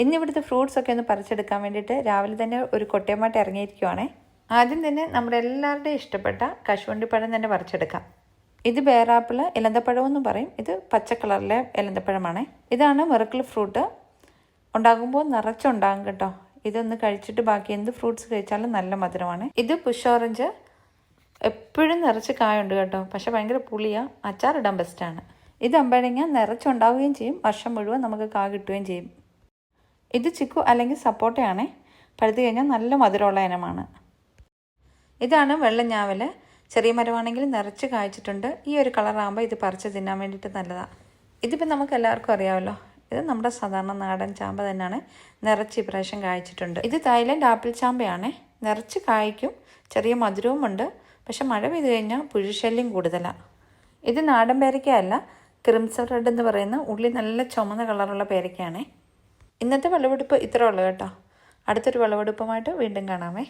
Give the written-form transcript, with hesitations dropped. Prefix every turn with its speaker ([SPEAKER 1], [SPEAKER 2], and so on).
[SPEAKER 1] ഇന്നിവിടുത്തെ ഫ്രൂട്ട്സൊക്കെ ഒന്ന് പറിച്ചെടുക്കാൻ വേണ്ടിയിട്ട് രാവിലെ തന്നെ ഒരു കൊട്ടയമായിട്ട് ഇറങ്ങിയിരിക്കുവാണേ. ആദ്യം തന്നെ നമ്മുടെ എല്ലാവരുടെയും ഇഷ്ടപ്പെട്ട കശുവണ്ടിപ്പഴം തന്നെ പറിച്ചെടുക്കാം. ഇത് ബേറാപ്പിൾ ഇലന്തപ്പഴം എന്ന് പറയും. ഇത് പച്ച കളറിലെ ഇലന്തപ്പഴമാണ്. ഇതാണ് മിറക്കിൾ ഫ്രൂട്ട്. ഉണ്ടാകുമ്പോൾ നിറച്ചുണ്ടാകും കേട്ടോ. ഇതൊന്ന് കഴിച്ചിട്ട് ബാക്കി എന്ത് ഫ്രൂട്ട്സ് കഴിച്ചാലും നല്ല മധുരമാണ്. ഇത് പുഷ് ഓറഞ്ച്. എപ്പോഴും നിറച്ച് കായുണ്ട് കേട്ടോ, പക്ഷെ ഭയങ്കര പുളിയാണ്. അച്ചാറിടാൻ ബെസ്റ്റാണ്. ഇത് അമ്പഴങ്ങ. നിറച്ചുണ്ടാവുകയും ചെയ്യും, വർഷം മുഴുവൻ നമുക്ക് കാ കിട്ടുകയും ചെയ്യും. ഇത് ചിക്കു അല്ലെങ്കിൽ സപ്പോട്ടയാണേ. പഴുത്ത് കഴിഞ്ഞാൽ നല്ല മധുരമുള്ള ഇനമാണ്. ഇതാണ് വെള്ളഞ്ഞാവൽ. ചെറിയ മരമാണെങ്കിൽ നിറച്ച് കായ്ച്ചിട്ടുണ്ട്. ഈ ഒരു കളറാകുമ്പോൾ ഇത് പറിച്ച് തിന്നാൻ വേണ്ടിയിട്ട് നല്ലതാണ്. ഇതിപ്പോൾ നമുക്ക് എല്ലാവർക്കും അറിയാമല്ലോ. ഇത് നമ്മുടെ സാധാരണ നാടൻ ചാമ്പ തന്നെയാണ്. നിറച്ച് ഇപ്രാവശ്യം കായ്ച്ചിട്ടുണ്ട്. ഇത് തായ്ലൻഡ് ആപ്പിൾ ചാമ്പയാണേ. നിറച്ച് കായ്ക്കും, ചെറിയ മധുരവുമുണ്ട്. പക്ഷെ മഴ പെയ്ത് കഴിഞ്ഞാൽ പുഴുശല്യം കൂടുതലാണ്. ഇത് നാടൻ പേരയ്ക്കയല്ല, ക്രിംസൺ റെഡ് എന്ന് പറയുന്ന ഉള്ളി നല്ല ചുമന്ന കളറുള്ള പേരയ്ക്കയാണേ. ഇന്നത്തെ വിളവെടുപ്പ് ഇത്രേ ഉള്ളൂ കേട്ടോ. അടുത്തൊരു വിളവെടുപ്പുമായിട്ട് വീണ്ടും കാണാമേ.